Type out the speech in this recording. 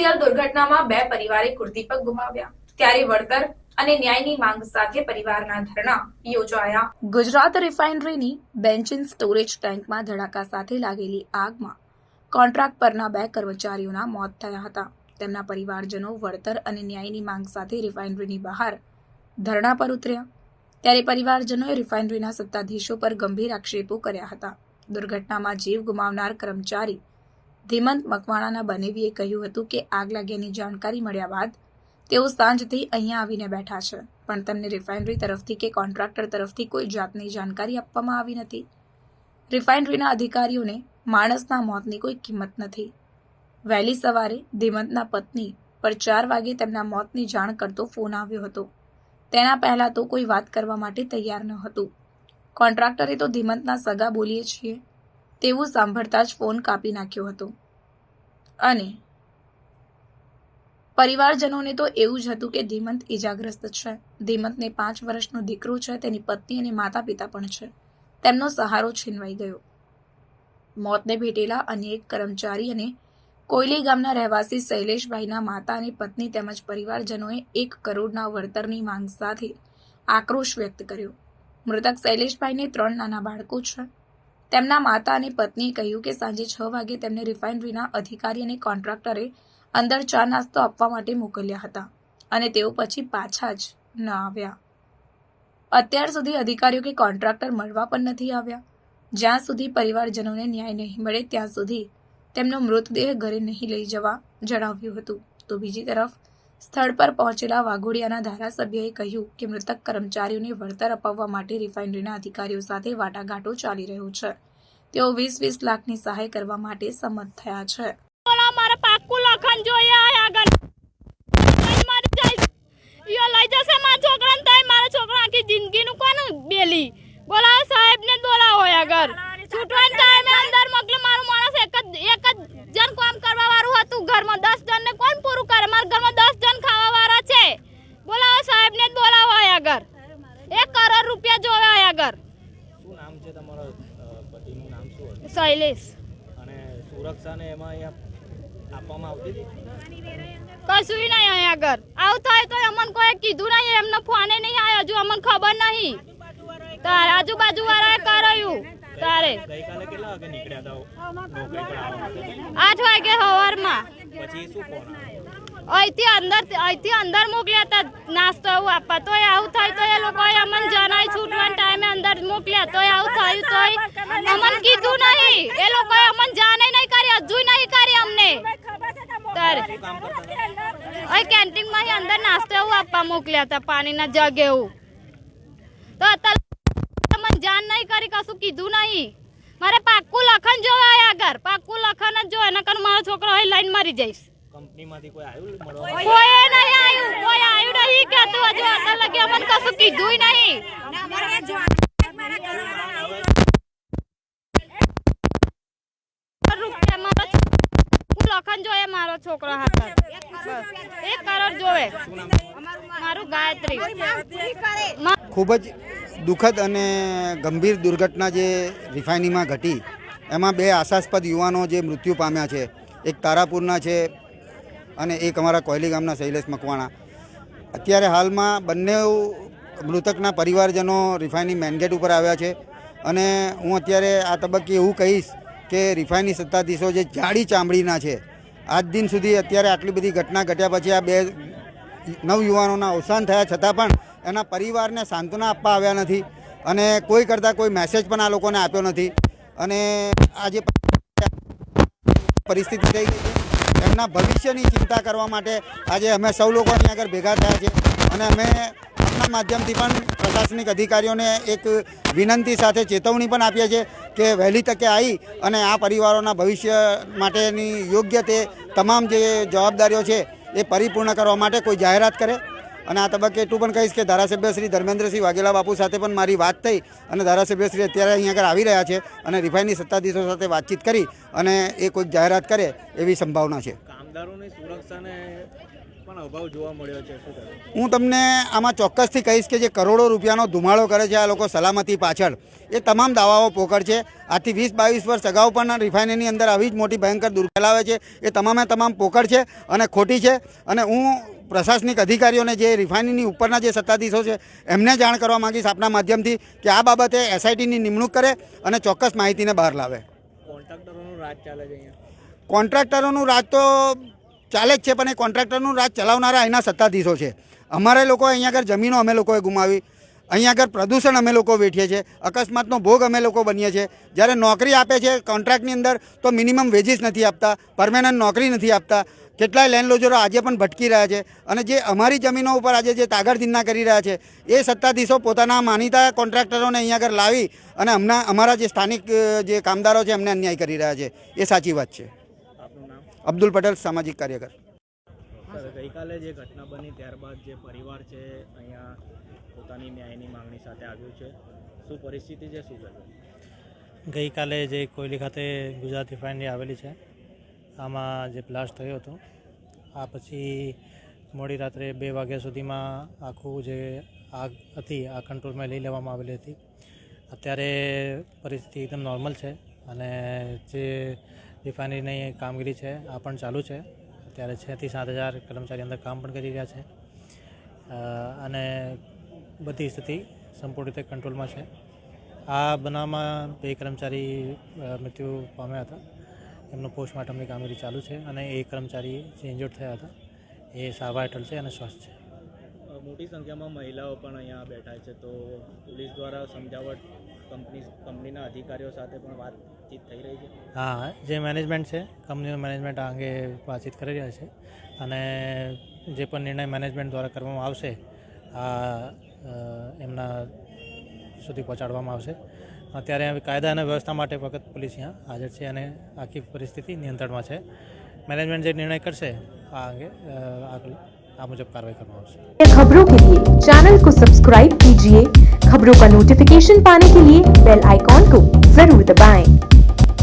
સર્જાયેલ દુર્ઘટનામાં બે પરિવારે કુળદીપક ગુમાવ્યા, ત્યારે વળતર અને ન્યાયની માંગ સાથે પરિવારના ધરણા યોજાયા। ગુજરાત રિફાઇનરીની બેન્ચિન સ્ટોરેજ ટેન્કમાં ધડાકા સાથે લાગેલી આગમાં કોન્ટ્રાક્ટ પરના બે કર્મચારીઓના મોત થયા હતા। તેમના પરિવારજનો વળતર અને ન્યાયની માંગ સાથે રિફાઇનરીની બહાર ધરણા પર ઉતર્યા, ત્યારે પરિવારજનોએ રિફાઇનરીના સત્તાધીશો પર ગંભીર આક્ષેપો કર્યા હતા। દુર્ઘટનામાં જીવ ગુમાવનાર કર્મચારી ધીમંત મકવાણાના બનેવીએ કહ્યું હતું કે આગ લાગ્યાની જાણકારી મળ્યા બાદ તેઓ સાંજથી અહીંયા આવીને બેઠા છે, પણ તેમને રિફાઇનરી તરફથી કે કોન્ટ્રાક્ટર તરફથી કોઈ જાતની જાણકારી આપવામાં આવી નથી। રિફાઇનરીના અધિકારીઓને માણસના મોતની કોઈ કિંમત નથી। વહેલી સવારે ધીમંતના પત્ની પર 4 વાગે તેમના મોતની જાણ કરતો ફોન આવ્યો હતો। તેના પહેલા તો કોઈ વાત કરવા માટે તૈયાર ન હતું। કોન્ટ્રાક્ટરે તો ધીમંતના સગા બોલીએ છીએ તેવું સાંભળતા જ ફોન કાપી નાખ્યો હતો અને પરિવારજનોને તો એવું જ હતું કે ધીમંત ઈજાગ્રસ્ત છે। ધીમંતને 5 વર્ષનો દીકરો છે, તેની પત્ની અને માતા પિતા પણ છે। તેમનો સહારો છીનવાઈ ગયો। મોતને ભેટેલા અન્ય એક કર્મચારી અને કોયલી ગામના રહેવાસી શૈલેષભાઈના માતા અને પત્ની તેમજ પરિવારજનોએ 1 કરોડના વળતરની માંગ સાથે આક્રોશ વ્યક્ત કર્યો। મૃતક શૈલેષભાઈને 3 નાના બાળકો છે। તેમના માતા અને પત્નીએ કહ્યું કે સાંજે 6 વાગે તેમને રિફાઇનરીના અધિકારી અને કોન્ટ્રાક્ટરે અંદર ચા નાસ્તો આપવા માટે મોકલ્યા હતા અને તેઓ પછી પાછા જ ન આવ્યા। અત્યાર સુધી અધિકારીઓ કે કોન્ટ્રાક્ટર મળવા પણ નથી આવ્યા। જ્યાં સુધી પરિવારજનોને ન્યાય નહીં મળે ત્યાં સુધી તેમનો મૃતદેહ ઘરે નહીં લઈ જવા જણાવ્યું હતું। તો બીજી તરફ સ્થળ પર પહોંચેલા વાઘોડિયાના ધારાસભ્યએ કહ્યું કે મૃતક કર્મચારીઓને વળતર અપાવવા માટે રિફાઇનરીના અધિકારીઓ સાથે વાટાઘાટો ચાલી રહ્યું છે। તેઓ 20-20 લાખની સહાય કરવા માટે સંમત થયા છે। મારે પાક્કું લખન જોઈએ આગળ મારી જાય યો લઈ જશે મારા છોકરાને તઈ મારા છોકરા આખી જિંદગીનું કોણ બેલી બોલાવો સાહેબને બોલાવો આગળ છૂટવાના ટાઈમે અંદર મોકલો। મારું માણસ એક જ જણ કામ કરવા વાળું હતું ઘરમાં 10 જણને કોણ પૂરું કરે? મારા ઘરમાં 10 જણ ખાવા વાળા છે। બોલાવો સાહેબને બોલાવો આગળ 1 કરોડ રૂપિયા જોવે આગળ। શું નામ છે તમારા પતિનું નામ શું હતું? શૈલેષ। અને સુરક્ષાને એમાં અહીંયા આપવામાં આવતી હતી? કશું નહીં અહીંયા આગળ આવું થાય તો અમને કોઈ કીધું નહીં, એમનો ફોને નહીં આવ્યો, હજુ અમને ખબર નહીં। તારે આજુબાજુ વાળાએ કરાયું તારે ગઈકાલે કેટલા વાગે નીકળ્યા હતા નોકરી પર આવવા માટે? 8 વાગે સવારમાં। પછી શું ફોન આવ્યો? અહીંથી અંદર મોકલ્યા હતા નાસ્તો એવું આપવા, તો આવું થાય તો એ લોકોએ અમને જણાય છૂટવાના ટાઈમે અંદર મોકલ્યા, તો આવું થયું તો અમને કીધું નહીં। એ લોકોએ અમને જાણે નહીં કરી, હજુ નહીં કરી અમને। તારે કેન્ટીનમાં અંદર નાસ્તો એવું આપવા મોકલ્યા હતા, પાણીના જગ એવું, તો અત્યારે અમને જાણ નહીં કરી, કશું કીધું નહીં। મારે પાક્કું લખન જોવે આગળ, પાક્કું લખન જ જોવે, નકર મારો છોકરો અહીં લાઈન મારી જઈશ। કંપનીમાંથી કોઈ આવ્યું મળવા? કોઈ નહીં આવ્યું, કોઈ આવ્યું નહીં કહેતું, હજુ અત્યારે લગી અમને કશું કીધું નહીં। લખન જોવે મારો છોકરો હાથ 1 કરોડ જોવે। મારું ગાયત્રી। ખૂબ જ દુઃખદ અને ગંભીર દુર્ઘટના જે રિફાઇનરીમાં ઘટી, એમાં 2 આશાસ્પદ યુવાનો જે મૃત્યુ પામ્યા છે, એક તારાપુરના છે અને એક અમારા કોયલી ગામના શૈલેષ મકવાણા। અત્યારે હાલમાં બંને મૃતકના પરિવારજનો રિફાઇનરી મેનગેટ ઉપર આવ્યા છે અને હું અત્યારે આ તબક્કે એવું કહીશ કે રિફાઇનરી સત્તાધીશો જે જાડી ચામડીના છે, આજ દિન સુધી અત્યારે આટલી બધી ઘટના ઘટ્યા પછી આ 2 નવયુવાનોના અવસાન થયા છતાં પણ એના પરિવારને સાંત્વના આપવા આવ્યા નથી અને કોઈ કરતાં કોઈ મેસેજ પણ આ લોકોને આપ્યો નથી। અને આ જે પરિસ્થિતિ થઈ ગઈ છે, એમના ભવિષ્યની ચિંતા કરવા માટે આજે અમે સૌ લોકો અહીં આગળ ભેગા થયા છે અને અમે આપણા માધ્યમથી પણ પ્રશાસનિક અધિકારીઓને એક વિનંતી સાથે ચેતવણી પણ આપીએ છીએ કે વહેલી તકે આવી અને આ પરિવારોના ભવિષ્ય માટેની યોગ્ય તે તમામ જે જવાબદારીઓ છે એ પરિપૂર્ણ કરવા માટે કોઈ જાહેરાત કરે। અને આ તબક્કે એટલું પણ કહીશ કે ધારાસભ્ય શ્રી ધર્મેન્દ્રસિંહ વાઘેલા બાપુ સાથે પણ મારી વાત થઈ અને ધારાસભ્ય શ્રી અત્યારે અહીં આગળ આવી રહ્યા છે અને રિફાઇનરી સત્તાધીશો સાથે વાતચીત કરી અને એ કોઈક જાહેરાત કરે એવી સંભાવના છે। કામદારોની સુરક્ષાને પણ અભાવ જોવા મળ્યો છે, શું કહેશો? હું તમને આમાં ચોક્કસથી કહીશ કે જે કરોડો રૂપિયાનો ધુમાડો કરે છે આ લોકો સલામતી પાછળ, એ તમામ દાવાઓ પોકળ છે. આજથી 20-22 વર્ષ અગાઉ પણ રિફાઇનરીની અંદર આવી જ મોટી ભયંકર દુર્ઘટના આવે છે, એ તમામે તમામ પોકળ છે અને ખોટી છે. અને હું પ્રશાસનિક અધિકારીઓને જે રિફાઇનરીની ઉપરના જે સત્તાધીશો છે એમને જાણ કરવા માંગીશ આપના માધ્યમથી કે આ બાબતે એસઆઈટીની નિમણૂક કરે અને ચોક્કસ માહિતીને બહાર લાવે. કોન્ટ્રાક્ટરોનું રાજ ચાલે છે અહીંયા. કોન્ટ્રાક્ટરોનું રાજ તો ચાલે જ છે, પણ એ કોન્ટ્રાક્ટરનું રાજ ચલાવનારા એના સત્તાધીશો છે. અમારે લોકો અહીંયા આગળ જમીનો અમે લોકોએ ગુમાવી, અહીંયા આગળ પ્રદૂષણ અમે લોકો વેઠીએ છીએ, અકસ્માતનો ભોગ અમે લોકો બનીએ છીએ. જ્યારે નોકરી આપે છે કોન્ટ્રાક્ટની અંદર તો મિનિમમ વેજીસ નથી આપતા, પરમેનન્ટ નોકરી નથી આપતા. કેટલાય લેન્ડલોઝરો આજે પણ ભટકી રહ્યા છે અને જે અમારી જમીનો ઉપર આજે જે તાગડધીન્ના કરી રહ્યા છે એ સત્તાધીશો પોતાના માનીતા કોન્ટ્રાક્ટરોને અહીંયા આગળ લાવી અને અમારા જે સ્થાનિક જે કામદારો છે એમને અન્યાય કરી રહ્યા છે. એ સાચી વાત છે. આપનું નામ? અબ્દુલ પટેલ, સામાજિક કાર્યકર. સર, ગઈકાલે જે ઘટના બની ત્યારબાદ જે પરિવાર છે અહીંયા પોતાની ન્યાયની માંગણી સાથે આવ્યું છે, શું પરિસ્થિતિ છે, શું કહેશો? ગઈકાલે જે કોયલી ખાતે ગુજરાત રિફાઇનરી આવેલી છે આમાં જે બ્લાસ્ટ થયો હતો, આ પછી મોડી રાત્રે 2 વાગ્યા સુધીમાં આખું જે આગ હતી આ કંટ્રોલમાં લઈ લેવામાં આવેલી હતી. અત્યારે પરિસ્થિતિ એકદમ નોર્મલ છે અને જે રિફાઇનરીની કામગીરી છે આ પણ ચાલુ છે. અત્યારે 6 થી 7 હજાર કર્મચારી અંદર કામ પણ કરી રહ્યા છે અને બધી સ્થિતિ સંપૂર્ણ રીતે કંટ્રોલમાં છે. આ બનાવમાં 2 કર્મચારી મૃત્યુ પામ્યા હતા, એમનું પોસ્ટમોર્ટમની કામગીરી ચાલુ છે અને 1 કર્મચારી જે ઇન્જર્ડ થયા હતા એ સારવાર હેઠળ છે અને સ્વસ્થ છે. મોટી સંખ્યામાં મહિલાઓ પણ અહીંયા બેઠા છે, તો પોલીસ દ્વારા સમજાવટ કંપનીના અધિકારીઓ સાથે પણ વાતચીત થઈ રહી છે? હા, જે મેનેજમેન્ટ છે કંપનીનું મેનેજમેન્ટ આ અંગે વાતચીત કરી રહ્યા છે અને જે પણ નિર્ણય મેનેજમેન્ટ દ્વારા કરવામાં આવશે આ એમના સુધી પહોંચાડવામાં આવશે. અત્યારે કાયદા અને વ્યવસ્થા માટે વખત પોલીસ यहाँ હાજર છે અને આખી પરિસ્થિતિ નિયંત્રણમાં છે. मैनेजमेंट जो निर्णय करશે આ અંગે આગળ આ મુજબ કાર્યવાही કરવામાં આવશે. खबरों के लिए चैनल को सब्सक्राइब कीजिए, खबरों का नोटिफिकेशन पाने के लिए बेल आइकॉन को जरूर दबाएं.